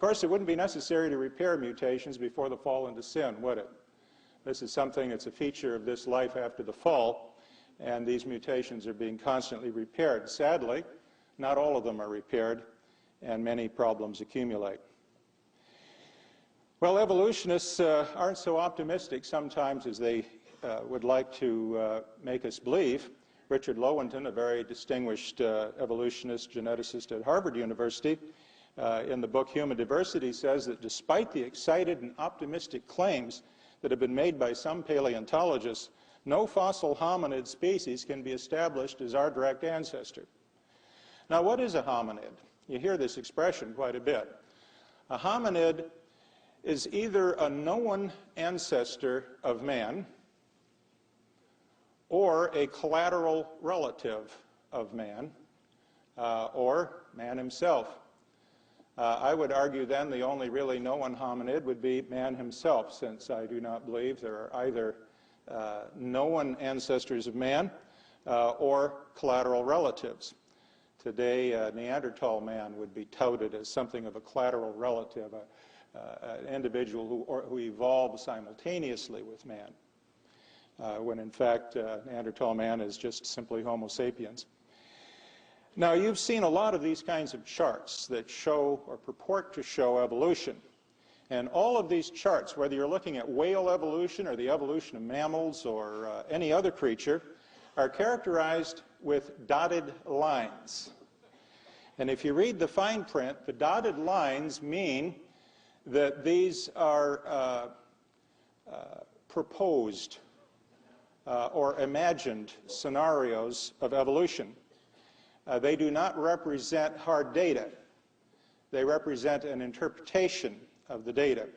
course, it wouldn't be necessary to repair mutations before the fall into sin, would it? This is something that's a feature of this life after the fall, and these mutations are being constantly repaired. Sadly, not all of them are repaired, and many problems accumulate. Well, evolutionists aren't so optimistic sometimes as they would like to make us believe. Richard Lowenton, a very distinguished evolutionist, geneticist at Harvard University, in the book Human Diversity, says that despite the excited and optimistic claims that have been made by some paleontologists, no fossil hominid species can be established as our direct ancestor. Now, what is a hominid? You hear this expression quite a bit. A hominid is either a known ancestor of man or a collateral relative of man, or man himself. I would argue then the only really known hominid would be man himself, since I do not believe there are either known ancestors of man or collateral relatives. Today, Neanderthal man would be touted as something of a collateral relative, an individual who evolved simultaneously with man, when in fact Neanderthal man is just simply Homo sapiens. Now, you've seen a lot of these kinds of charts that show or purport to show evolution. And all of these charts, whether you're looking at whale evolution or the evolution of mammals or any other creature, are characterized with dotted lines. And if you read the fine print, the dotted lines mean that these are proposed or imagined scenarios of evolution. They do not represent hard data. They represent an interpretation of the data.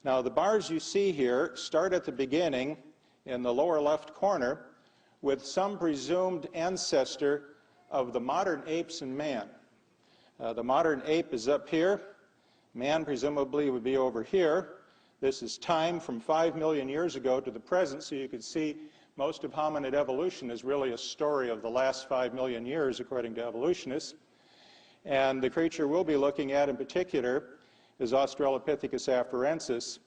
Now, the bars you see here start at the beginning in the lower left corner with some presumed ancestor of the modern apes and man. The modern ape is up here. Man presumably would be over here. This is time from 5 million years ago to the present, so you can see most of hominid evolution is really a story of the last 5 million years, according to evolutionists. And the creature we'll be looking at in particular is Australopithecus afarensis,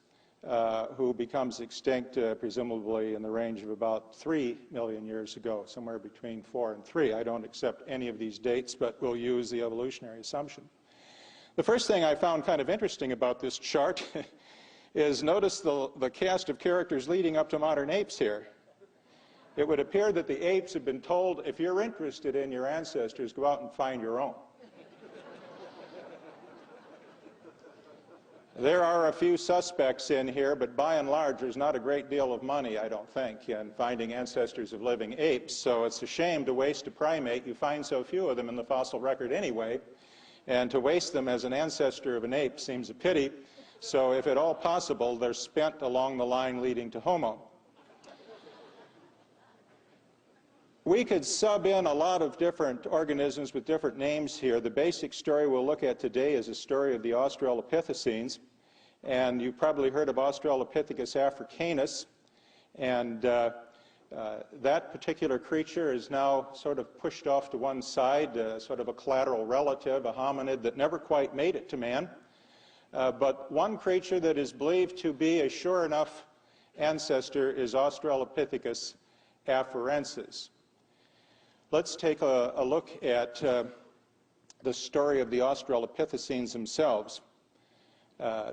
who becomes extinct presumably in the range of about 3 million years ago, somewhere between 4 and 3. I don't accept any of these dates, but we'll use the evolutionary assumption. The first thing I found kind of interesting about this chart is notice the cast of characters leading up to modern apes here. It would appear that the apes have been told, if you're interested in your ancestors, go out and find your own. There are a few suspects in here, but by and large, there's not a great deal of money, I don't think, in finding ancestors of living apes. So it's a shame to waste a primate. You find so few of them in the fossil record anyway, and to waste them as an ancestor of an ape seems a pity. So if at all possible, they're spent along the line leading to Homo. We could sub in a lot of different organisms with different names here. The basic story we'll look at today is a story of the Australopithecines. And you've probably heard of Australopithecus africanus. And that particular creature is now sort of pushed off to one side, sort of a collateral relative, a hominid that never quite made it to man. But one creature that is believed to be a sure enough ancestor is Australopithecus afarensis. Let's take a look at the story of the Australopithecines themselves.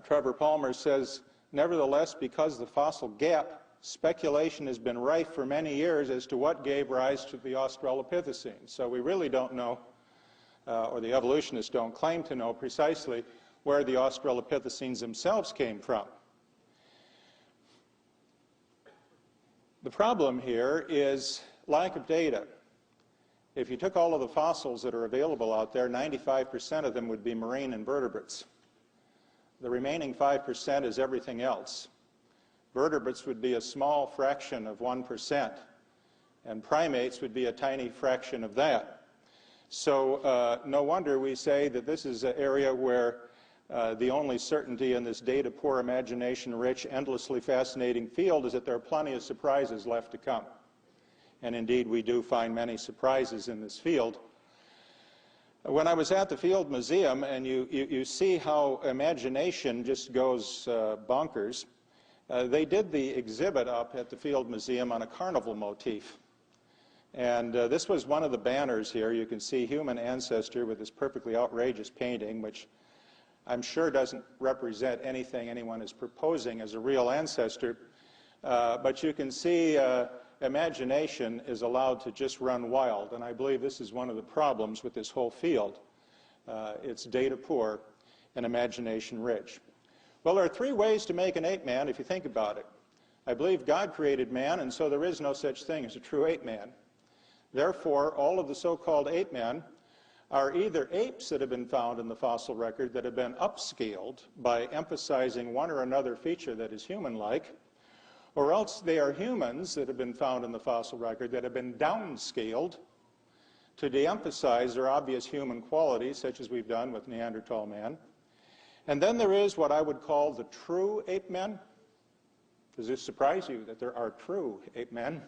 Trevor Palmer says, nevertheless, because the fossil gap, speculation has been rife for many years as to what gave rise to the Australopithecines. So we really don't know, or the evolutionists don't claim to know precisely where the Australopithecines themselves came from. The problem here is lack of data. If you took all of the fossils that are available out there, 95% of them would be marine invertebrates. The remaining 5% is everything else. Vertebrates would be a small fraction of 1%, and primates would be a tiny fraction of that. So no wonder we say that this is an area where the only certainty in this data-poor, imagination-rich, endlessly fascinating field is that there are plenty of surprises left to come. And indeed, we do find many surprises in this field. When I was at the Field Museum, and you see how imagination just goes bonkers, they did the exhibit up at the Field Museum on a carnival motif. And this was one of the banners here. You can see human ancestor with this perfectly outrageous painting, which I'm sure doesn't represent anything anyone is proposing as a real ancestor. But you can see imagination is allowed to just run wild, and I believe this is one of the problems with this whole field. It's data poor and imagination rich. Well, there are three ways to make an ape man if you think about it. I believe God created man, and so there is no such thing as a true ape man. Therefore, all of the so-called ape men are either apes that have been found in the fossil record that have been upscaled by emphasizing one or another feature that is human-like, or else they are humans that have been found in the fossil record that have been downscaled to de-emphasize their obvious human qualities, such as we've done with Neanderthal man. And then there is what I would call the true ape men. Does this surprise you that there are true ape men?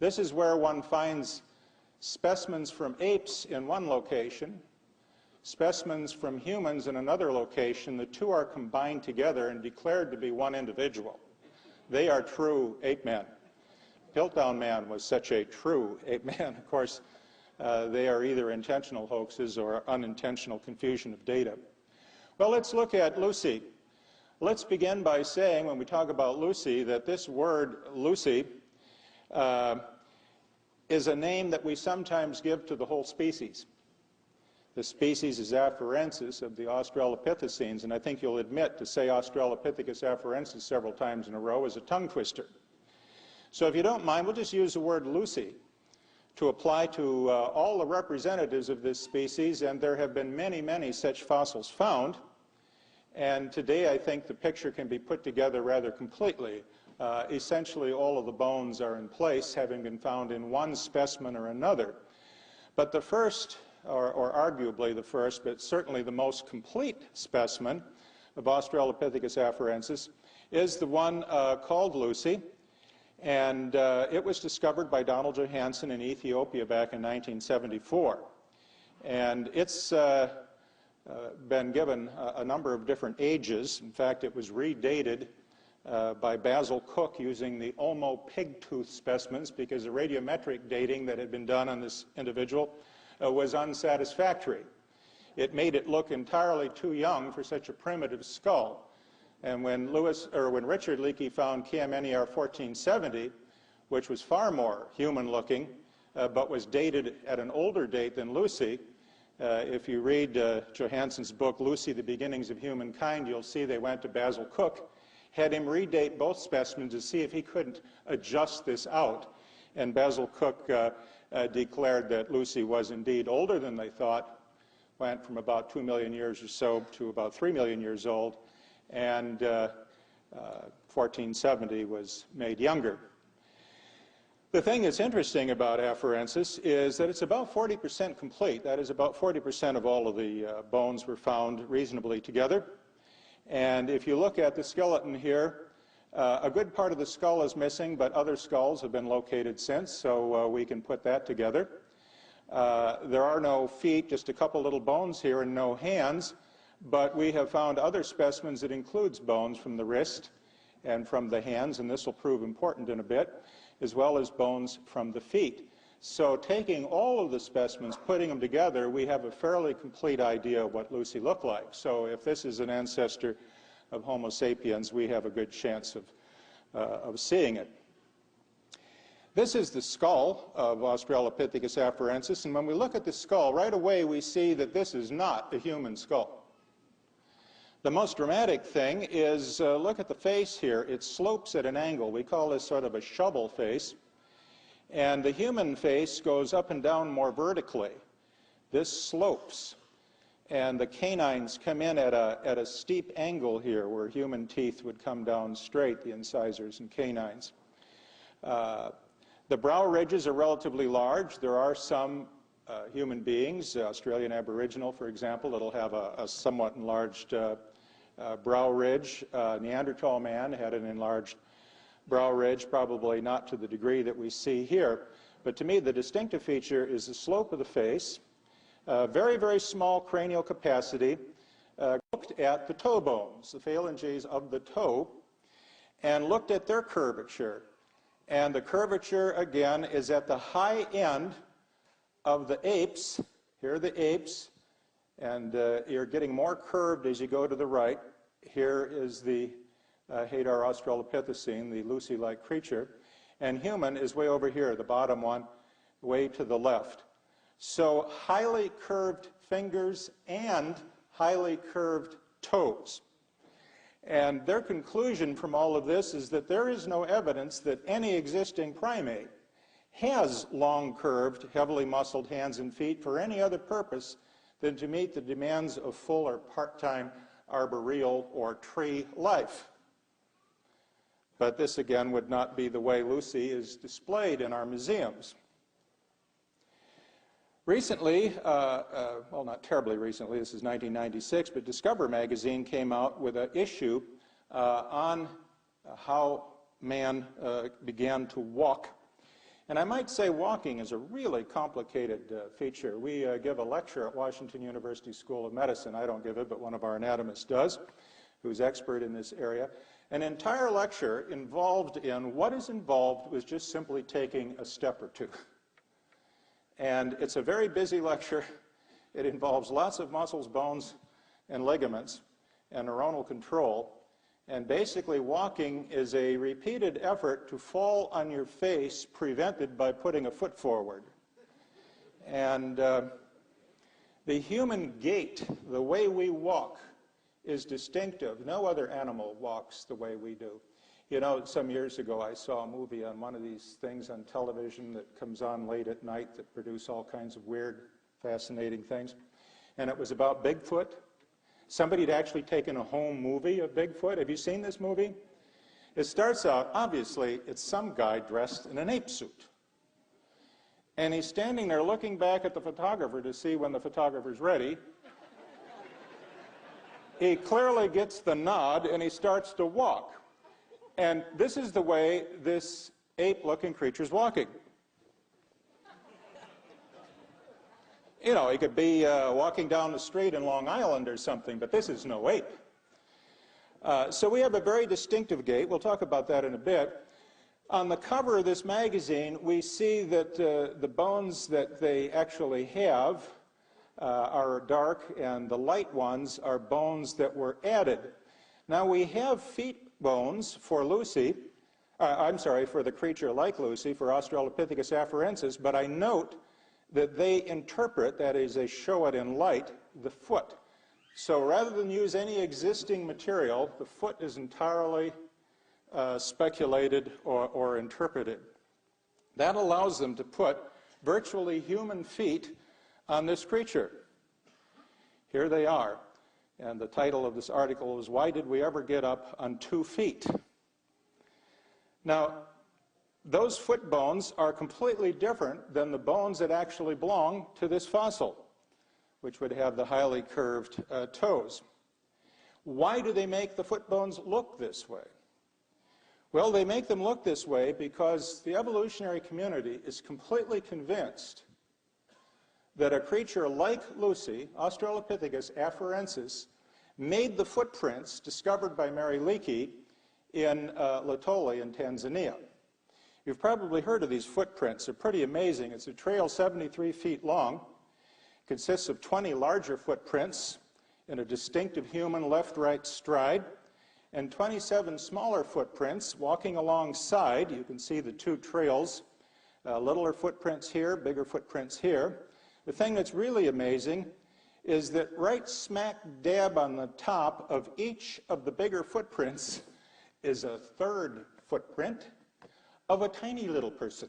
This is where one finds specimens from apes in one location, specimens from humans in another location. The two are combined together and declared to be one individual. They are true ape men. Piltdown man was such a true ape man. Of course, they are either intentional hoaxes or unintentional confusion of data. Well, let's look at Lucy. Let's begin by saying, when we talk about Lucy, that this word Lucy is a name that we sometimes give to the whole species. The species is afarensis of the Australopithecines, and I think you'll admit to say Australopithecus afarensis several times in a row is a tongue twister. So if you don't mind, we'll just use the word Lucy to apply to all the representatives of this species, and there have been many, many such fossils found. And today I think the picture can be put together rather completely. Essentially all of the bones are in place, having been found in one specimen or another. But the first, or arguably the first, but certainly the most complete specimen of Australopithecus afarensis is the one called Lucy, and it was discovered by Donald Johanson in Ethiopia back in 1974. And it's been given a number of different ages. In fact, it was redated by Basil Cook using the Olmo pig-tooth specimens because the radiometric dating that had been done on this individual was unsatisfactory. It made it look entirely too young for such a primitive skull. And when Richard Leakey found KMNER 1470, which was far more human-looking, but was dated at an older date than Lucy, if you read Johanson's book, Lucy, The Beginnings of Humankind, you'll see they went to Basil Cook, had him redate both specimens to see if he couldn't adjust this out. And Basil Cook declared that Lucy was indeed older than they thought, went from about 2 million years or so to about 3 million years old, and 1470 was made younger. The thing that's interesting about afarensis is that it's about 40% complete. That is, about 40% of all of the bones were found reasonably together. And if you look at the skeleton here, a good part of the skull is missing, but other skulls have been located since, so we can put that together. There are no feet, just a couple little bones here, and no hands, but we have found other specimens that includes bones from the wrist and from the hands, and this will prove important in a bit, as well as bones from the feet. So taking all of the specimens, putting them together, we have a fairly complete idea of what Lucy looked like. So if this is an ancestor of Homo sapiens, we have a good chance of seeing it. This is the skull of Australopithecus afarensis, and when we look at the skull, right away we see that this is not a human skull. The most dramatic thing is, look at the face here. It slopes at an angle. We call this sort of a shovel face. And the human face goes up and down more vertically. This slopes. And the canines come in at a steep angle here, where human teeth would come down straight, the incisors and canines. The brow ridges are relatively large. There are some human beings, Australian Aboriginal, for example, that'll have a somewhat enlarged brow ridge. Neanderthal man had an enlarged brow ridge, probably not to the degree that we see here. But to me, the distinctive feature is the slope of the face. Very, very small cranial capacity. Looked at the toe bones, the phalanges of the toe, and looked at their curvature. And the curvature, again, is at the high end of the apes. Here are the apes, and you're getting more curved as you go to the right. Here is the Hadar australopithecine, the Lucy-like creature. And human is way over here, the bottom one, way to the left. So highly curved fingers and highly curved toes. And their conclusion from all of this is that there is no evidence that any existing primate has long curved, heavily muscled hands and feet for any other purpose than to meet the demands of full or part-time arboreal or tree life. But this again would not be the way Lucy is displayed in our museums. Recently, well, not terribly recently, this is 1996, but Discover magazine came out with an issue on how man began to walk. And I might say walking is a really complicated feature. We give a lecture at Washington University School of Medicine. I don't give it, but one of our anatomists does, who's expert in this area. An entire lecture involved in what is involved with just simply taking a step or two. And it's a very busy lecture. It involves lots of muscles, bones, and ligaments, and neuronal control. And basically, walking is a repeated effort to fall on your face, prevented by putting a foot forward. And the human gait, the way we walk, is distinctive. No other animal walks the way we do. You know, some years ago I saw a movie on one of these things on television that comes on late at night that produce all kinds of weird, fascinating things. And it was about Bigfoot. Somebody had actually taken a home movie of Bigfoot. Have you seen this movie? It starts out, obviously, it's some guy dressed in an ape suit. And he's standing there looking back at the photographer to see when the photographer's ready. He clearly gets the nod and he starts to walk. And this is the way this ape-looking creature's walking. You know, he could be walking down the street in Long Island or something, but this is no ape. So we have a very distinctive gait. We'll talk about that in a bit. On the cover of this magazine, we see that the bones that they actually have are dark, and the light ones are bones that were added. Now, we have feet bones for Lucy, for the creature like Lucy, for Australopithecus afarensis, but I note that they interpret, that is, they show it in light, the foot. So rather than use any existing material, the foot is entirely speculated or interpreted. That allows them to put virtually human feet on this creature. Here they are. And the title of this article is, "Why Did We Ever Get Up on 2 Feet?" Now, those foot bones are completely different than the bones that actually belong to this fossil, which would have the highly curved toes. Why do they make the foot bones look this way? Well, they make them look this way because the evolutionary community is completely convinced that a creature like Lucy, Australopithecus afarensis, made the footprints discovered by Mary Leakey in Lutoli in Tanzania. You've probably heard of these footprints. They're pretty amazing. It's a trail 73 feet long. It consists of 20 larger footprints in a distinctive human left-right stride, and 27 smaller footprints walking alongside. You can see the 2 trails, littler footprints here, bigger footprints here. The thing that's really amazing is that right smack dab on the top of each of the bigger footprints is a third footprint of a tiny little person.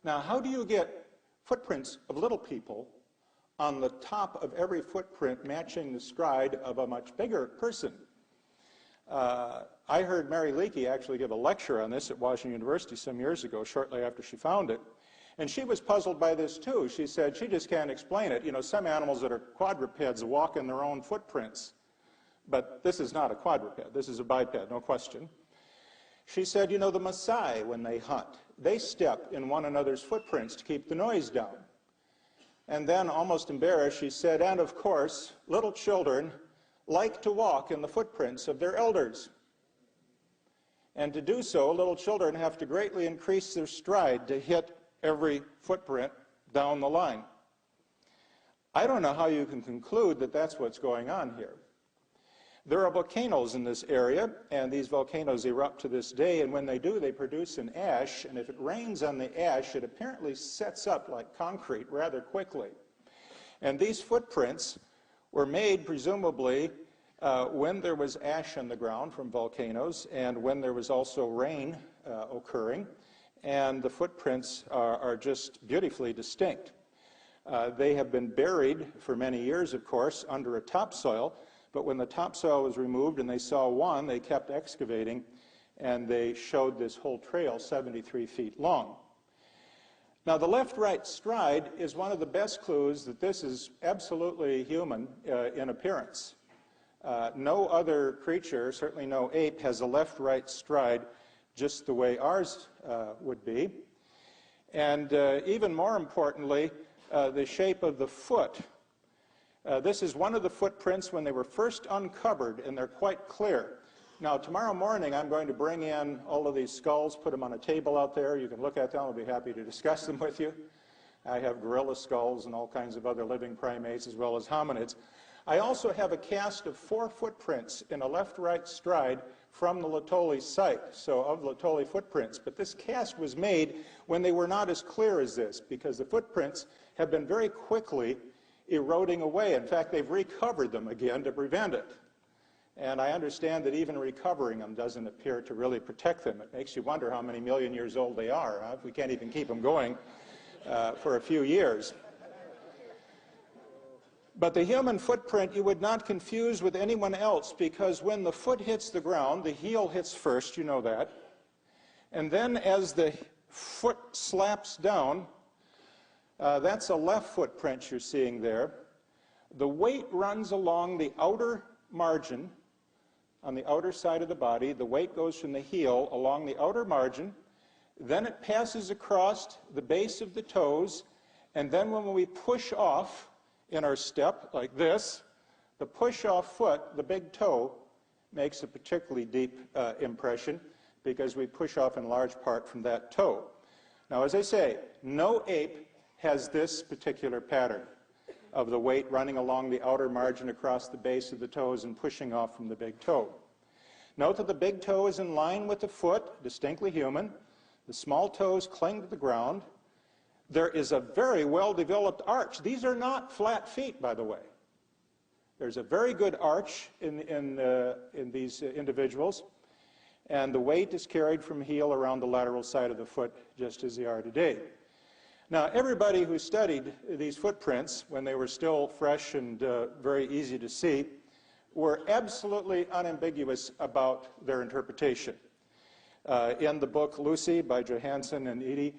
Now, how do you get footprints of little people on the top of every footprint matching the stride of a much bigger person? I heard Mary Leakey actually give a lecture on this at Washington University some years ago, shortly after she found it. And she was puzzled by this too. She said she just can't explain it. You know, some animals that are quadrupeds walk in their own footprints. But this is not a quadruped. This is a biped, no question. She said, you know, the Maasai, when they hunt, they step in one another's footprints to keep the noise down. And then, almost embarrassed, she said, and of course, little children like to walk in the footprints of their elders. And to do so, little children have to greatly increase their stride to hit every footprint down the line. I don't know how you can conclude that that's what's going on here. There are volcanoes in this area, and these volcanoes erupt to this day, and when they do, they produce an ash, and if it rains on the ash, it apparently sets up like concrete rather quickly. And these footprints were made, presumably, when there was ash on the ground from volcanoes, and when there was also rain occurring, and the footprints are just beautifully distinct. They have been buried for many years, of course, under a topsoil, but when the topsoil was removed and they saw one, they kept excavating, and they showed this whole trail 73 feet long. Now, the left-right stride is one of the best clues that this is absolutely human in appearance. No other creature, certainly no ape, has a left-right stride just the way ours would be. And even more importantly, the shape of the foot. This is one of the footprints when they were first uncovered, and they're quite clear. Now, tomorrow morning, I'm going to bring in all of these skulls, put them on a table out there. You can look at them. I'll be happy to discuss them with you. I have gorilla skulls and all kinds of other living primates, as well as hominids. I also have a cast of 4 footprints in a left-right stride from the Laetoli site, so of Laetoli footprints. But this cast was made when they were not as clear as this, because the footprints have been very quickly eroding away. In fact, they've recovered them again to prevent it. And I understand that even recovering them doesn't appear to really protect them. It makes you wonder how many million years old they are, huh? If we can't even keep them going for a few years. But the human footprint you would not confuse with anyone else, because when the foot hits the ground, the heel hits first, you know that. And then as the foot slaps down, that's a left footprint you're seeing there. The weight runs along the outer margin, on the outer side of the body. The weight goes from the heel along the outer margin. Then it passes across the base of the toes. And then when we push off in our step, like this, the push-off foot, the big toe, makes a particularly deep impression, because we push off in large part from that toe. Now, as I say, no ape has this particular pattern of the weight running along the outer margin across the base of the toes and pushing off from the big toe. Note that the big toe is in line with the foot, distinctly human. The small toes cling to the ground. There is a very well-developed arch. These are not flat feet, by the way. There's a very good arch in these individuals, and the weight is carried from heel around the lateral side of the foot, just as they are today. Now, everybody who studied these footprints when they were still fresh and very easy to see were absolutely unambiguous about their interpretation. In the book Lucy by Johansen and Edie,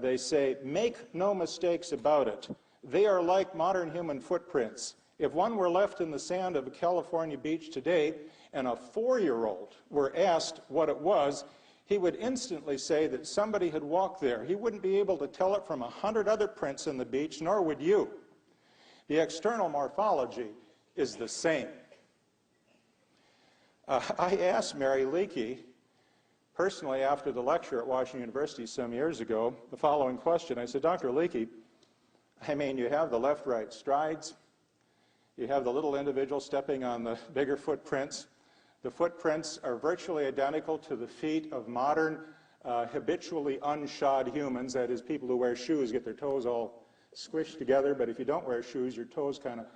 they say, make no mistakes about it. They are like modern human footprints. If one were left in the sand of a California beach today and a 4-year-old were asked what it was, he would instantly say that somebody had walked there. He wouldn't be able to tell it from 100 other prints on the beach, nor would you. The external morphology is the same. I asked Mary Leakey, personally after the lecture at Washington University some years ago, the following question. I said, Dr. Leakey, I mean, you have the left-right strides. You have the little individual stepping on the bigger footprints. The footprints are virtually identical to the feet of modern, habitually unshod humans. That is, people who wear shoes get their toes all squished together, but if you don't wear shoes, your toes kind of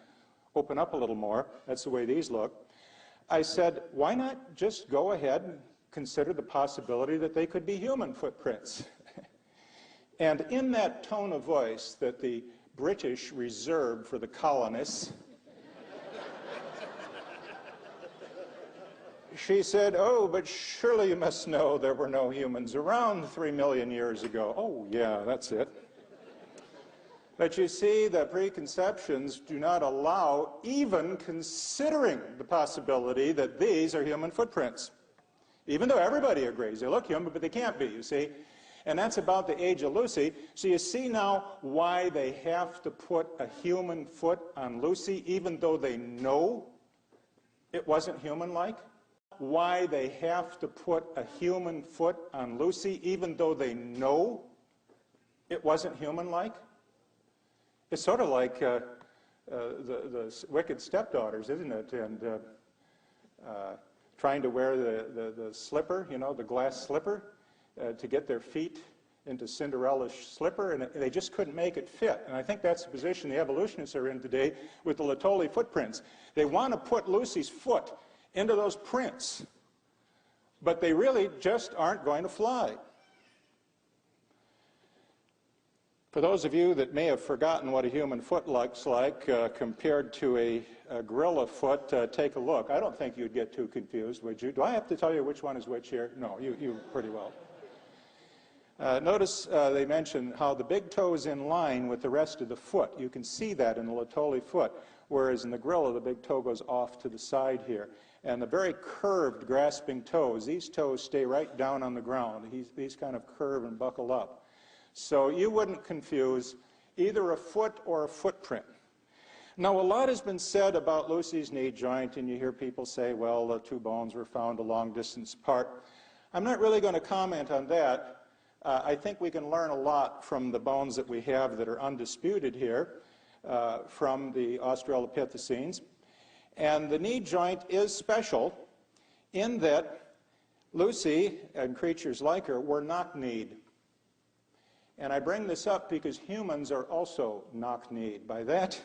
open up a little more. That's the way these look. I said, why not just go ahead and consider the possibility that they could be human footprints? And in that tone of voice that the British reserved for the colonists, she said, oh, but surely you must know there were no humans around 3 million years ago. Oh, yeah, that's it. But you see, the preconceptions do not allow even considering the possibility that these are human footprints, even though everybody agrees they look human, but they can't be, you see. And that's about the age of Lucy. So you see now why they have to put a human foot on Lucy, even though they know it wasn't human-like? Why they have to put a human foot on Lucy, even though they know it wasn't human-like? It's sort of like the wicked stepdaughters, isn't it? And trying to wear the slipper, you know, the glass slipper, to get their feet into Cinderella's slipper, and they just couldn't make it fit. And I think that's the position the evolutionists are in today with the Litohle footprints. They want to put Lucy's foot into those prints, but they really just aren't going to fly. For those of you that may have forgotten what a human foot looks like compared to a gorilla foot, take a look. I don't think you'd get too confused, would you? Do I have to tell you which one is which here? No, you pretty well. Notice they mention how the big toe is in line with the rest of the foot. You can see that in the Litohle foot, whereas in the gorilla, the big toe goes off to the side here. And the very curved, grasping toes, these toes stay right down on the ground. These kind of curve and buckle up. So you wouldn't confuse either a foot or a footprint. Now, a lot has been said about Lucy's knee joint, and you hear people say, well, the two bones were found a long distance apart. I'm not really going to comment on that. I think we can learn a lot from the bones that we have that are undisputed here from the Australopithecines. And the knee joint is special in that Lucy and creatures like her were knock-kneed. And I bring this up because humans are also knock-kneed. By that,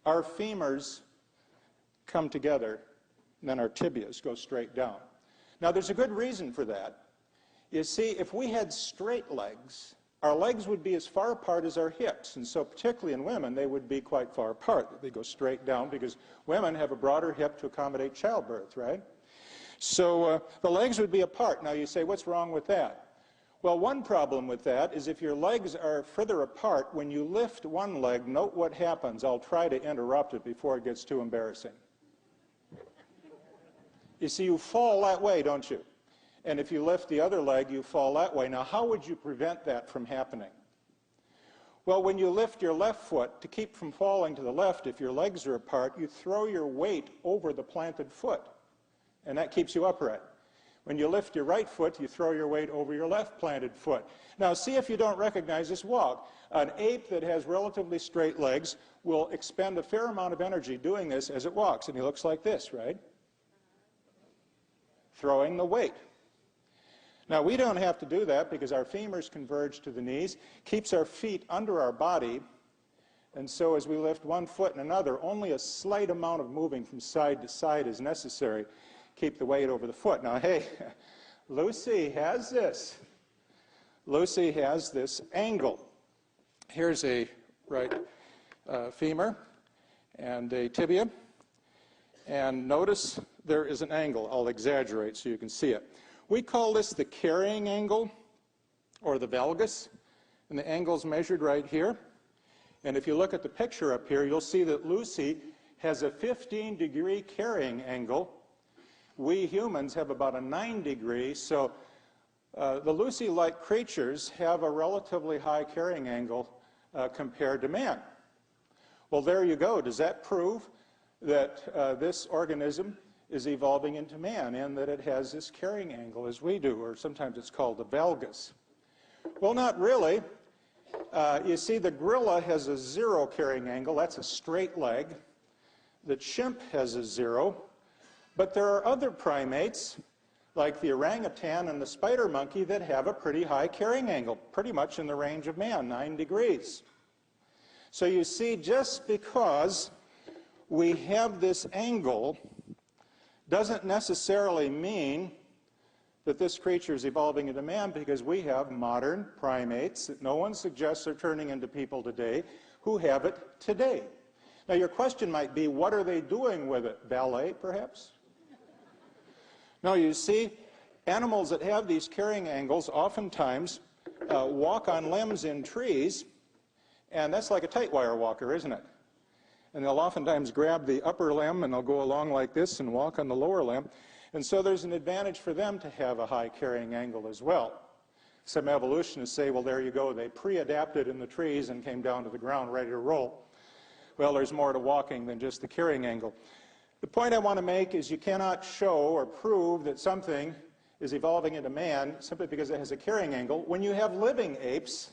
our femurs come together, and then our tibias go straight down. Now, there's a good reason for that. You see, if we had straight legs, our legs would be as far apart as our hips. And so particularly in women, they would be quite far apart. They go straight down because women have a broader hip to accommodate childbirth, right? So the legs would be apart. Now, you say, what's wrong with that? Well, one problem with that is if your legs are further apart, when you lift one leg, note what happens. I'll try to interrupt it before it gets too embarrassing. You see, you fall that way, don't you? And if you lift the other leg, you fall that way. Now, how would you prevent that from happening? Well, when you lift your left foot, to keep from falling to the left, if your legs are apart, you throw your weight over the planted foot, and that keeps you upright. When you lift your right foot, you throw your weight over your left planted foot. Now, see if you don't recognize this walk. An ape that has relatively straight legs will expend a fair amount of energy doing this as it walks, and he looks like this, right? Throwing the weight. Now, we don't have to do that because our femurs converge to the knees, keeps our feet under our body, and so as we lift one foot and another, only a slight amount of moving from side to side is necessary. Keep the weight over the foot. Now, hey, Lucy has this. Lucy has this angle. Here's a right femur and a tibia. And notice there is an angle. I'll exaggerate so you can see it. We call this the carrying angle, or the valgus. And the angle's measured right here. And if you look at the picture up here, you'll see that Lucy has a 15-degree carrying angle. We humans have about a 9-degree, so the Lucy-like creatures have a relatively high carrying angle compared to man. Well, there you go. Does that prove that this organism is evolving into man and that it has this carrying angle as we do, or sometimes it's called the valgus? Well, not really. You see, the gorilla has a 0 carrying angle. That's a straight leg. The chimp has a 0. But there are other primates, like the orangutan and the spider monkey, that have a pretty high carrying angle, pretty much in the range of man, 9 degrees. So you see, just because we have this angle doesn't necessarily mean that this creature is evolving into man, because we have modern primates that no one suggests are turning into people today who have it today. Now, your question might be, what are they doing with it? Ballet, perhaps? No, you see, animals that have these carrying angles oftentimes walk on limbs in trees, and that's like a tight wire walker, isn't it? And they'll oftentimes grab the upper limb and they'll go along like this and walk on the lower limb. And so there's an advantage for them to have a high carrying angle as well. Some evolutionists say, well, there you go, they pre-adapted in the trees and came down to the ground ready to roll. Well, there's more to walking than just the carrying angle. The point I want to make is you cannot show or prove that something is evolving into man simply because it has a carrying angle when you have living apes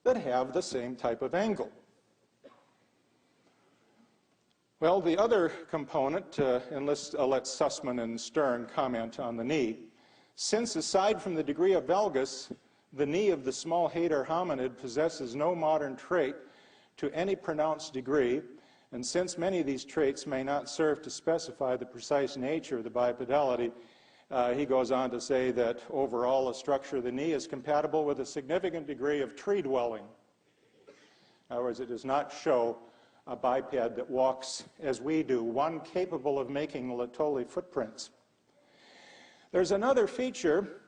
that have the same type of angle. Well, the other component, and I'll let Sussman and Stern comment on the knee. Since aside from the degree of valgus, the knee of the small hater hominid possesses no modern trait to any pronounced degree, and since many of these traits may not serve to specify the precise nature of the bipedality, he goes on to say that overall the structure of the knee is compatible with a significant degree of tree dwelling. In other words, it does not show a biped that walks as we do, one capable of making Laetoli footprints. There's another feature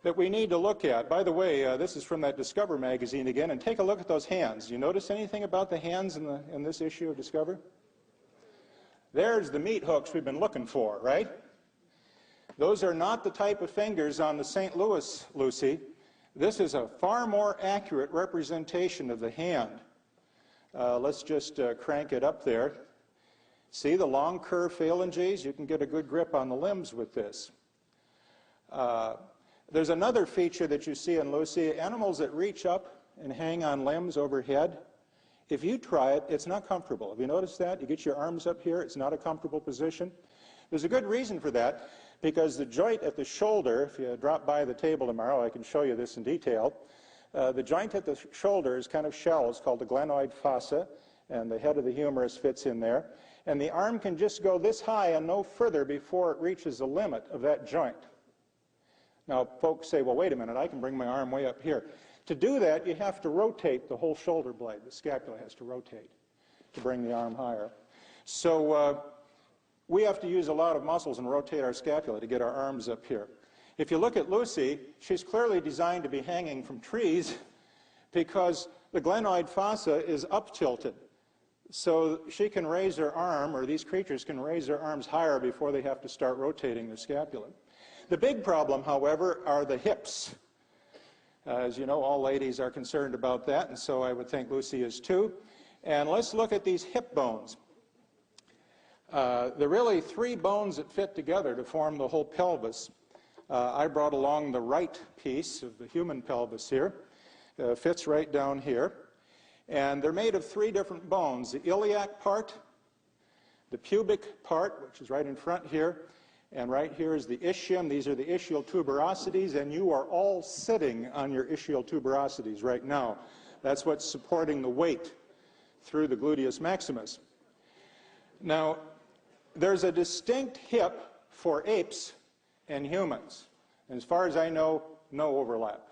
that we need to look at. By the way, this is from that Discover magazine again, and take a look at those hands. You notice anything about the hands in this issue of Discover? There's the meat hooks we've been looking for, right? Those are not the type of fingers on the St. Louis Lucy. This is a far more accurate representation of the hand. Let's just crank it up there. See the long curved phalanges? You can get a good grip on the limbs with this. There's another feature that you see in Lucy, animals that reach up and hang on limbs overhead. If you try it, it's not comfortable. Have you noticed that? You get your arms up here, it's not a comfortable position. There's a good reason for that, because the joint at the shoulder, if you drop by the table tomorrow, I can show you this in detail. The joint at the shoulder is kind of shallow. It's called the glenoid fossa, and the head of the humerus fits in there. And the arm can just go this high and no further before it reaches the limit of that joint. Now, folks say, well, wait a minute, I can bring my arm way up here. To do that, you have to rotate the whole shoulder blade. The scapula has to rotate to bring the arm higher. So we have to use a lot of muscles and rotate our scapula to get our arms up here. If you look at Lucy, she's clearly designed to be hanging from trees because the glenoid fossa is up-tilted. So she can raise her arm, or these creatures can raise their arms higher before they have to start rotating their scapula. The big problem, however, are the hips. As you know, all ladies are concerned about that, and so I would think Lucy is too. And let's look at these hip bones. There are really three bones that fit together to form the whole pelvis. I brought along the right piece of the human pelvis here. Fits right down here. And they're made of three different bones. The iliac part, the pubic part, which is right in front here, and right here is the ischium. These are the ischial tuberosities, and you are all sitting on your ischial tuberosities right now. That's what's supporting the weight through the gluteus maximus. Now, there's a distinct hip for apes and humans. And as far as I know, no overlap.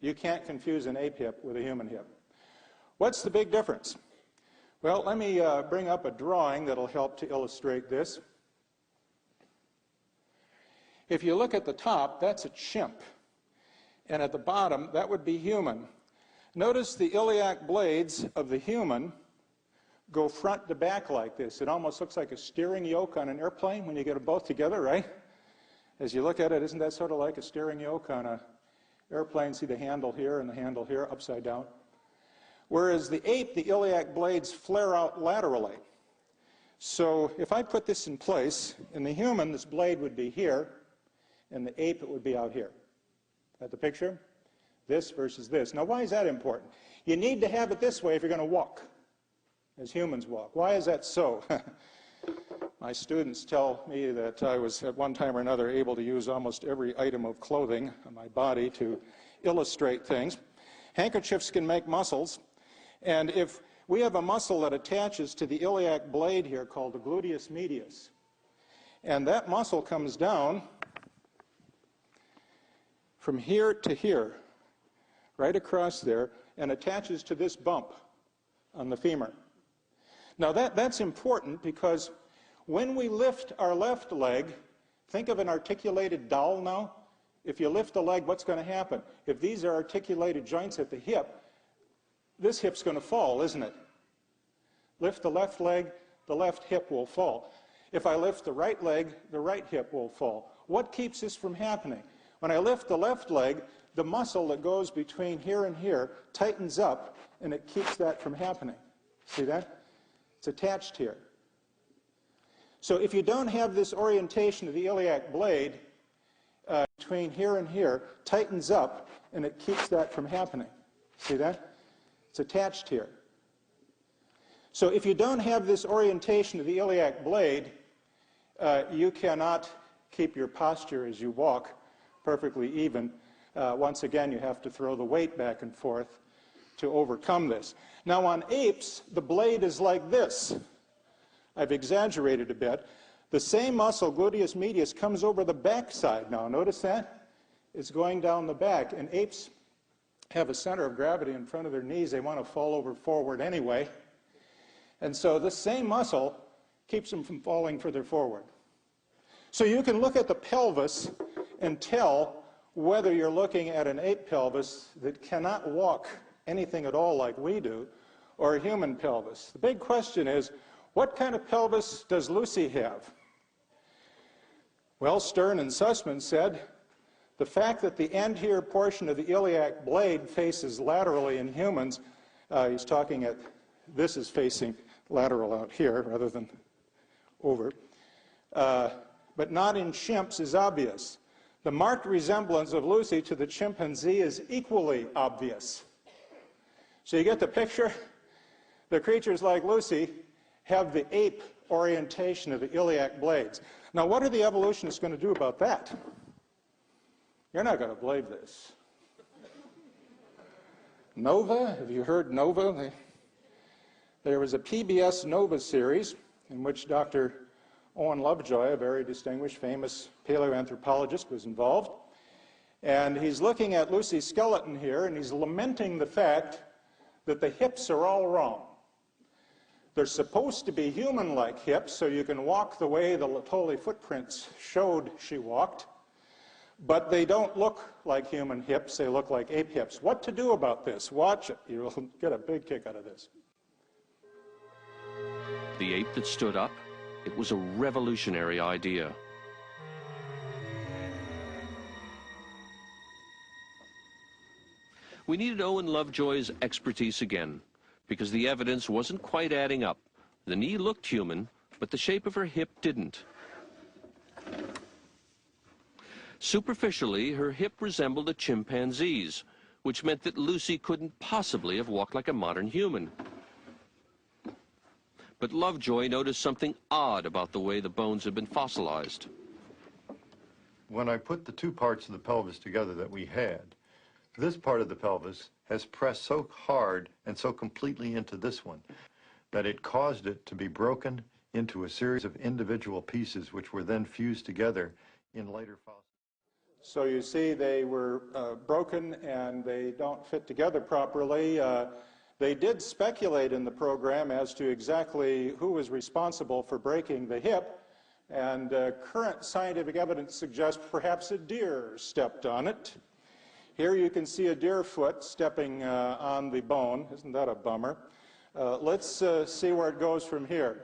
You can't confuse an ape hip with a human hip. What's the big difference? Well, let me bring up a drawing that'll help to illustrate this. If you look at the top, that's a chimp. And at the bottom, that would be human. Notice the iliac blades of the human go front to back like this. It almost looks like a steering yoke on an airplane when you get them both together, right? As you look at it, isn't that sort of like a steering yoke on an airplane? See the handle here and the handle here, upside down? Whereas the ape, the iliac blades flare out laterally. So if I put this in place, in the human, this blade would be here, and the ape, it would be out here. Got the picture? This versus this. Now, why is that important? You need to have it this way if you're going to walk, as humans walk. Why is that so? My students tell me that I was at one time or another able to use almost every item of clothing on my body to illustrate things. Handkerchiefs can make muscles, and if we have a muscle that attaches to the iliac blade here called the gluteus medius, and that muscle comes down from here to here, right across there, and attaches to this bump on the femur. Now that's important because when we lift our left leg, think of an articulated dowel now. If you lift the leg, what's going to happen? If these are articulated joints at the hip, this hip's going to fall, isn't it? Lift the left leg, the left hip will fall. If I lift the right leg, the right hip will fall. What keeps this from happening? When I lift the left leg, the muscle that goes between here and here tightens up, and it keeps that from happening. See that? It's attached here. So if you don't have this orientation of the iliac blade between here and here tightens up, and it keeps that from happening. See that? It's attached here. So if you don't have this orientation of the iliac blade, you cannot keep your posture as you walk perfectly even. Once again, you have to throw the weight back and forth to overcome this. Now on apes, the blade is like this. I've exaggerated a bit. The same muscle, gluteus medius, comes over the back side now. Notice that? It's going down the back. And apes have a center of gravity in front of their knees. They want to fall over forward anyway. And so this same muscle keeps them from falling further forward. So you can look at the pelvis and tell whether you're looking at an ape pelvis that cannot walk anything at all like we do, or a human pelvis. The big question is, what kind of pelvis does Lucy have? Well, Stern and Sussman said the fact that the anterior portion of the iliac blade faces laterally in humans, he's talking at, this is facing lateral out here rather than over, but not in chimps is obvious. The marked resemblance of Lucy to the chimpanzee is equally obvious. So you get the picture? The creatures like Lucy have the ape orientation of the iliac blades. Now, what are the evolutionists going to do about that? You're not going to believe this. Nova, have you heard Nova? There was a PBS Nova series in which Dr. Owen Lovejoy, a very distinguished, famous paleoanthropologist, was involved. And he's looking at Lucy's skeleton here, and he's lamenting the fact that the hips are all wrong. They're supposed to be human-like hips, so you can walk the way the Laetoli footprints showed she walked, but they don't look like human hips, they look like ape hips. What to do about this? Watch it. You'll get a big kick out of this. The ape that stood up, it was a revolutionary idea. We needed Owen Lovejoy's expertise again, because the evidence wasn't quite adding up. The knee looked human, but the shape of her hip didn't. Superficially, her hip resembled a chimpanzee's, which meant that Lucy couldn't possibly have walked like a modern human. But Lovejoy noticed something odd about the way the bones had been fossilized. When I put the two parts of the pelvis together that we had, this part of the pelvis has pressed so hard and so completely into this one that it caused it to be broken into a series of individual pieces which were then fused together in later fossils. So you see they were broken and they don't fit together properly. They did speculate in the program as to exactly who was responsible for breaking the hip, and current scientific evidence suggests perhaps a deer stepped on it. Here you can see a deer foot stepping on the bone. Isn't that a bummer? Let's see where it goes from here.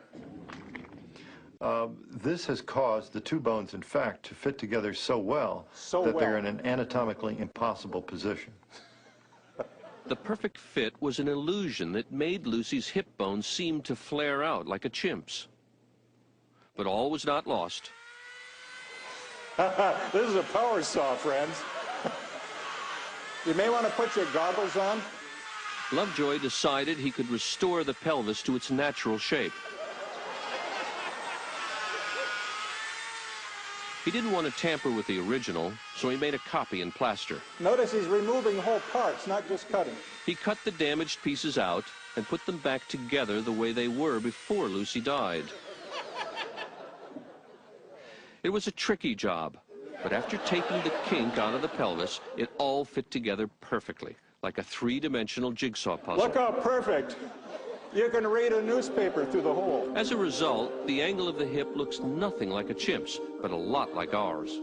This has caused the two bones, in fact, to fit together so well that they're in an anatomically impossible position. The perfect fit was an illusion that made Lucy's hip bones seem to flare out like a chimp's. But all was not lost. This is a power saw, friends. You may want to put your goggles on. Lovejoy decided he could restore the pelvis to its natural shape. He didn't want to tamper with the original, so he made a copy in plaster. Notice he's removing whole parts, not just cutting. He cut the damaged pieces out and put them back together the way they were before Lucy died. It was a tricky job, but after taking the kink out of the pelvis, it all fit together perfectly, like a three-dimensional jigsaw puzzle. Look how perfect. You can read a newspaper through the hole. As a result, the angle of the hip looks nothing like a chimp's, but a lot like ours.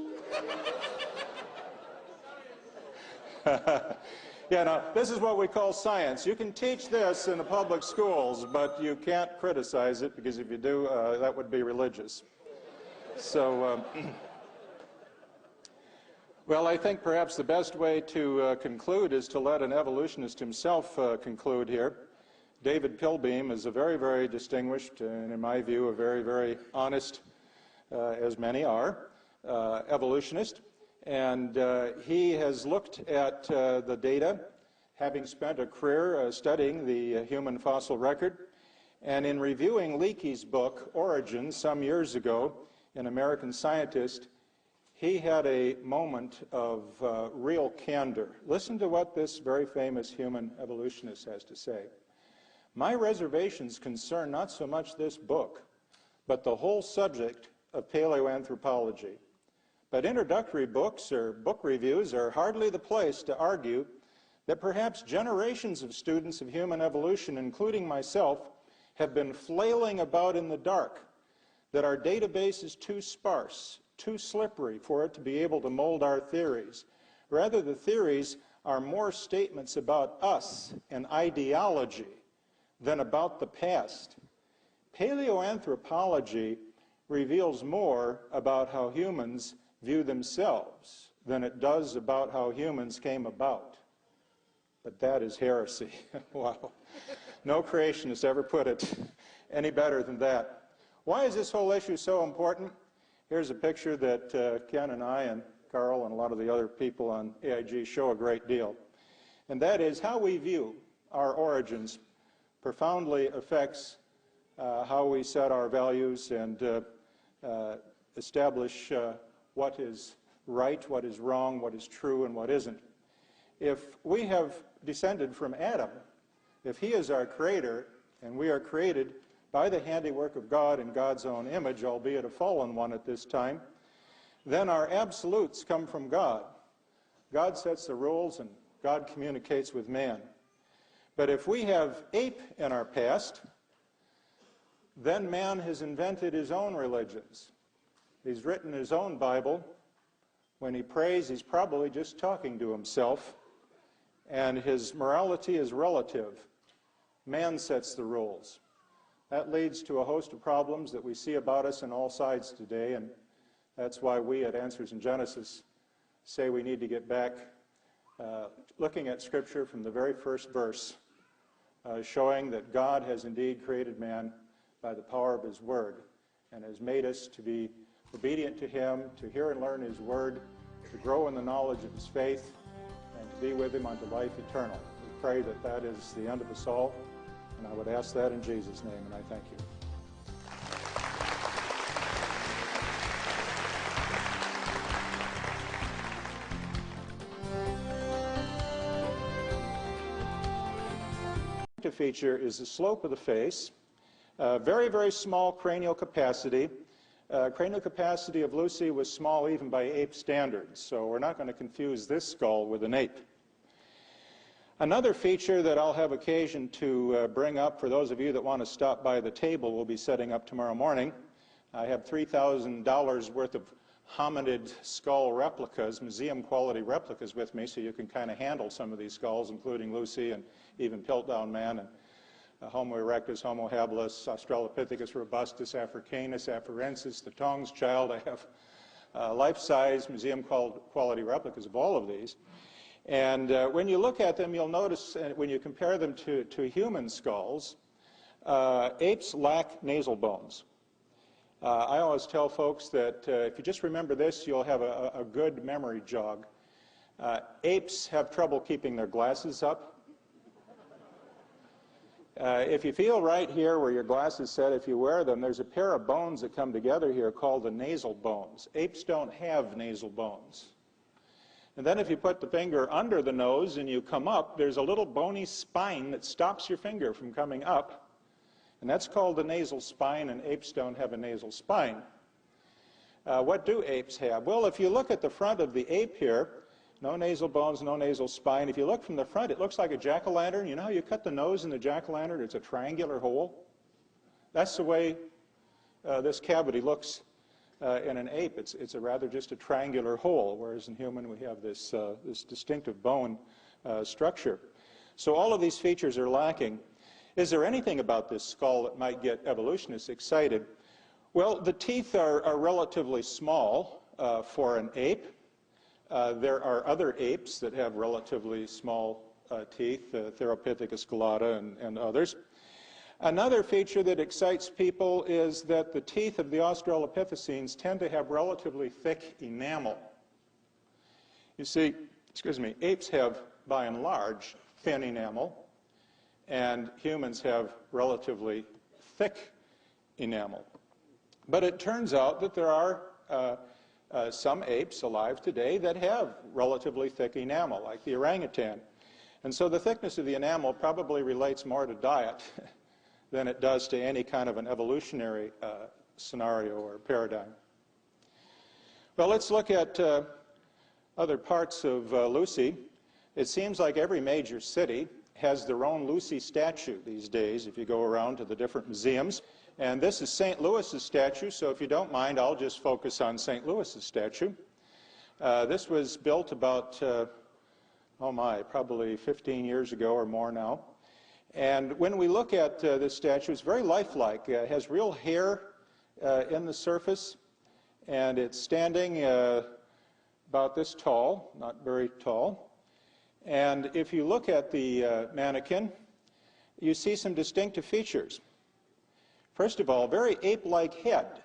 Yeah, now, this is what we call science. You can teach this in the public schools, but you can't criticize it, because if you do, that would be religious. So, Well, I think perhaps the best way to conclude is to let an evolutionist himself conclude here. David Pilbeam is a very, very distinguished and, in my view, a very, very honest, as many are, evolutionist. And he has looked at the data, having spent a career studying the human fossil record. And in reviewing Leakey's book, Origins, some years ago, in American Scientist, he had a moment of real candor. Listen to what this very famous human evolutionist has to say. My reservations concern not so much this book, but the whole subject of paleoanthropology. But introductory books or book reviews are hardly the place to argue that perhaps generations of students of human evolution, including myself, have been flailing about in the dark, that our database is too sparse, too slippery for it to be able to mold our theories. Rather, the theories are more statements about us and ideology than about the past. Paleoanthropology reveals more about how humans view themselves than it does about how humans came about. But that is heresy. Wow. No creationist ever put it any better than that. Why is this whole issue so important? Here's a picture that Ken and I and Carl and a lot of the other people on AIG show a great deal. And that is how we view our origins profoundly affects how we set our values and establish what is right, what is wrong, what is true, and what isn't. If we have descended from Adam, if he is our creator, and we are created by the handiwork of God in God's own image, albeit a fallen one at this time, then our absolutes come from God. God sets the rules and God communicates with man. But if we have ape in our past, then man has invented his own religions. He's written his own Bible. When he prays, he's probably just talking to himself, and his morality is relative. Man sets the rules. That leads to a host of problems that we see about us on all sides today, and that's why we at Answers in Genesis say we need to get back looking at Scripture from the very first verse, showing that God has indeed created man by the power of his Word and has made us to be obedient to him, to hear and learn his Word, to grow in the knowledge of his faith, and to be with him unto life eternal. We pray that that is the end of us all. And I would ask that in Jesus' name, and I thank you. The feature is the slope of the face, very, very small cranial capacity. Cranial capacity of Lucy was small even by ape standards, so we're not going to confuse this skull with an ape. Another feature that I'll have occasion to bring up for those of you that want to stop by the table we'll be setting up tomorrow morning. I have $3,000 worth of hominid skull replicas, museum quality replicas with me, so you can kind of handle some of these skulls, including Lucy and even Piltdown Man and Homo erectus, Homo habilis, Australopithecus robustus, Africanus, Afarensis, the Tong's child. I have life-size museum quality replicas of all of these. And when you look at them, you'll notice when you compare them to human skulls, apes lack nasal bones. I always tell folks that if you just remember this, you'll have a good memory jog. Apes have trouble keeping their glasses up. If you feel right here where your glasses set, if you wear them, there's a pair of bones that come together here called the nasal bones. Apes don't have nasal bones. And then if you put the finger under the nose and you come up, there's a little bony spine that stops your finger from coming up. And that's called the nasal spine, and apes don't have a nasal spine. What do apes have? Well, if you look at the front of the ape here, no nasal bones, no nasal spine. If you look from the front, it looks like a jack-o'-lantern. You know how you cut the nose in the jack-o'-lantern? It's a triangular hole. That's the way this cavity looks in an ape. It's a rather just a triangular hole, whereas in human we have this, this distinctive bone structure. So all of these features are lacking. Is there anything about this skull that might get evolutionists excited? Well, the teeth are relatively small for an ape. There are other apes that have relatively small teeth, Theropithecus gelata and others. Another feature that excites people is that the teeth of the Australopithecines tend to have relatively thick enamel. You see, apes have, by and large, thin enamel, and humans have relatively thick enamel. But it turns out that there are some apes alive today that have relatively thick enamel, like the orangutan. And so the thickness of the enamel probably relates more to diet than it does to any kind of an evolutionary scenario or paradigm. Well, let's look at other parts of Lucy. It seems like every major city has their own Lucy statue these days if you go around to the different museums. And this is St. Louis's statue, so if you don't mind, I'll just focus on St. Louis's statue. This was built about, probably 15 years ago or more now. And when we look at this statue, it's very lifelike. It has real hair in the surface, and it's standing about this tall, not very tall. And if you look at the mannequin, you see some distinctive features. First of all, very ape-like head.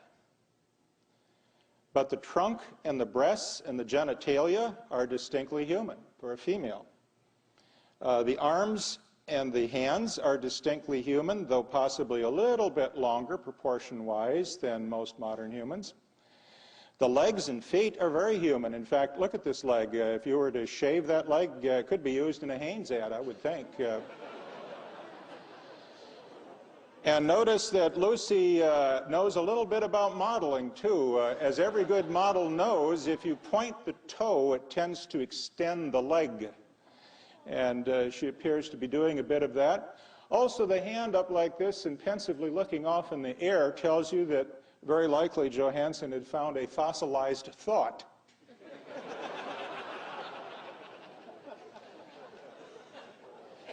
But the trunk and the breasts and the genitalia are distinctly human for a female. The arms and the hands are distinctly human, though possibly a little bit longer proportion-wise than most modern humans. The legs and feet are very human. In fact, look at this leg. If you were to shave that leg, it could be used in a Hanes ad, I would think. And notice that Lucy knows a little bit about modeling, too. As every good model knows, if you point the toe, it tends to extend the leg. And she appears to be doing a bit of that. Also, the hand up like this and pensively looking off in the air tells you that very likely Johansen had found a fossilized thought.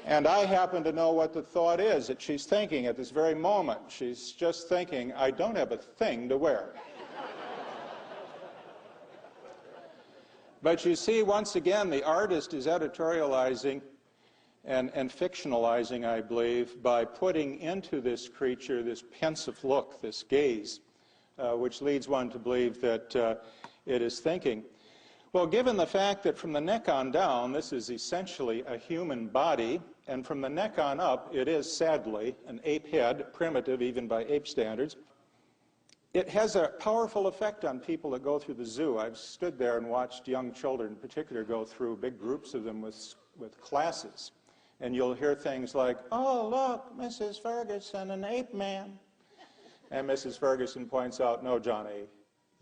And I happen to know what the thought is that she's thinking at this very moment. She's just thinking, I don't have a thing to wear. But you see, once again, the artist is editorializing and fictionalizing, I believe, by putting into this creature this pensive look, this gaze, which leads one to believe that it is thinking. Well, given the fact that from the neck on down, this is essentially a human body, and from the neck on up, it is, sadly, an ape head, primitive even by ape standards, it has a powerful effect on people that go through the zoo. I've stood there and watched young children in particular go through big groups of them with classes. And you'll hear things like, oh, look, Mrs. Ferguson, an ape man. And Mrs. Ferguson points out, no, Johnny,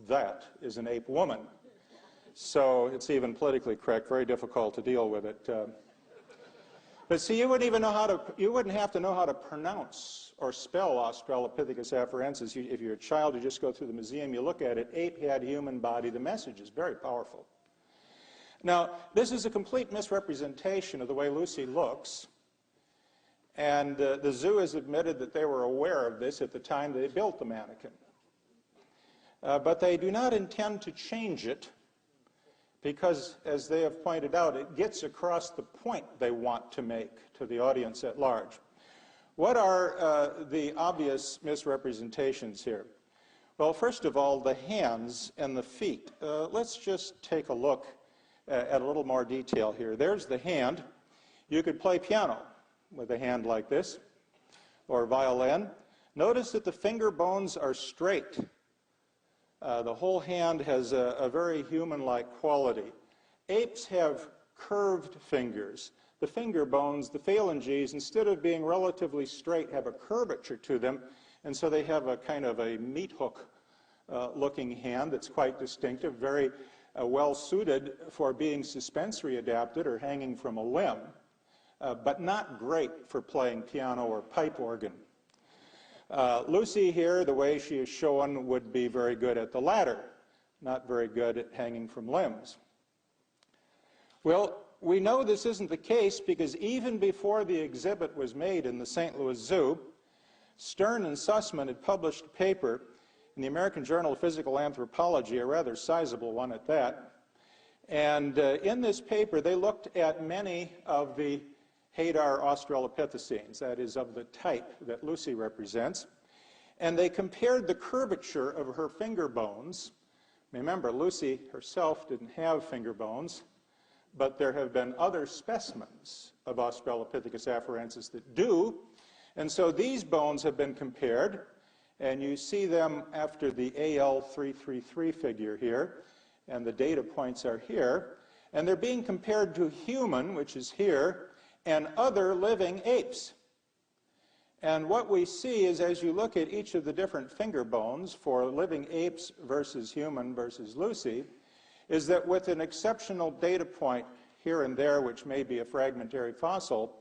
that is an ape woman. So it's even politically correct, very difficult to deal with it. But see, you wouldn't have to know how to pronounce or spell Australopithecus afarensis. If you're a child, you just go through the museum, you look at it, ape head, human body, the message is very powerful. Now, this is a complete misrepresentation of the way Lucy looks, and the zoo has admitted that they were aware of this at the time they built the mannequin. But they do not intend to change it because, as they have pointed out, it gets across the point they want to make to the audience at large. What are the obvious misrepresentations here? Well, first of all, the hands and the feet. Let's just take a look at a little more detail here. There's the hand. You could play piano with a hand like this, or violin. Notice that the finger bones are straight. The whole hand has a very human-like quality. Apes have curved fingers. The finger bones, the phalanges, instead of being relatively straight, have a curvature to them, and so they have a kind of a meat hook looking hand that's quite distinctive, very well suited for being suspensory adapted or hanging from a limb, but not great for playing piano or pipe organ. Lucy here, the way she is shown, would be very good at the latter, not very good at hanging from limbs. Well, we know this isn't the case because even before the exhibit was made in the St. Louis Zoo, Stern and Sussman had published a paper in the American Journal of Physical Anthropology, a rather sizable one at that, And in this paper, they looked at many of the Hadar Australopithecines, that is, of the type that Lucy represents, and they compared the curvature of her finger bones. Remember, Lucy herself didn't have finger bones, but there have been other specimens of Australopithecus afarensis that do, and so these bones have been compared, and you see them after the AL333 figure here, and the data points are here, and they're being compared to human, which is here, and other living apes. And what we see is, as you look at each of the different finger bones for living apes versus human versus Lucy, is that with an exceptional data point here and there, which may be a fragmentary fossil,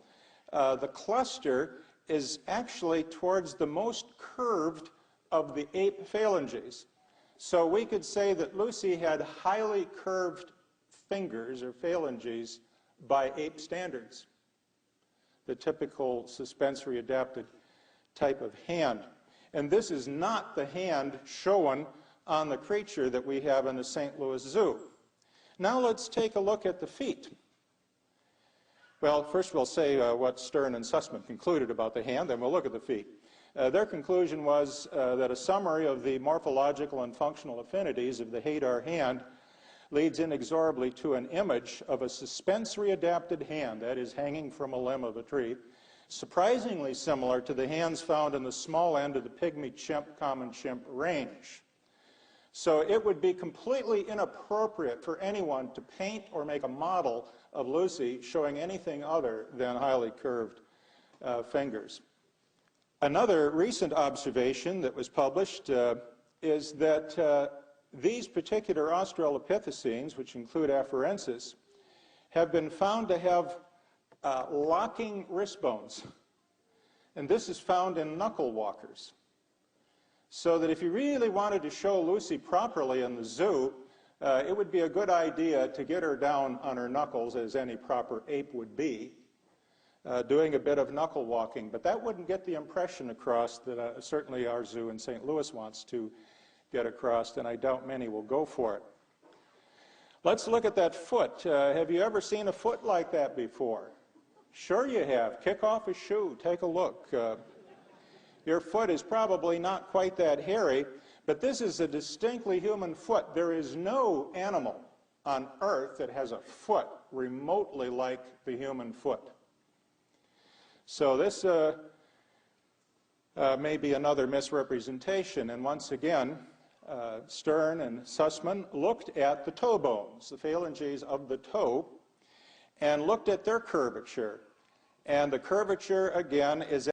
the cluster is actually towards the most curved of the ape phalanges. So we could say that Lucy had highly curved fingers or phalanges by ape standards, the typical suspensory adapted type of hand. And this is not the hand shown on the creature that we have in the St. Louis Zoo. Now let's take a look at the feet. Well, first we'll say what Stern and Sussman concluded about the hand, then we'll look at the feet. Their conclusion was that a summary of the morphological and functional affinities of the Hadar hand leads inexorably to an image of a suspensory adapted hand, that is, hanging from a limb of a tree, surprisingly similar to the hands found in the small end of the pygmy chimp, common chimp range. So it would be completely inappropriate for anyone to paint or make a model of Lucy showing anything other than highly curved fingers. Another recent observation that was published is that these particular Australopithecines, which include afarensis, have been found to have locking wrist bones. And this is found in knuckle walkers. So that if you really wanted to show Lucy properly in the zoo, it would be a good idea to get her down on her knuckles, as any proper ape would be, doing a bit of knuckle walking. But that wouldn't get the impression across that certainly our zoo in St. Louis wants to get across, and I doubt many will go for it. Let's look at that foot. Have you ever seen a foot like that before? Sure you have. Kick off a shoe. Take a look. Your foot is probably not quite that hairy, but this is a distinctly human foot. There is no animal on Earth that has a foot remotely like the human foot. So this may be another misrepresentation, and once again, Stern and Sussman looked at the toe bones, the phalanges of the toe, and looked at their curvature. And the curvature, again, is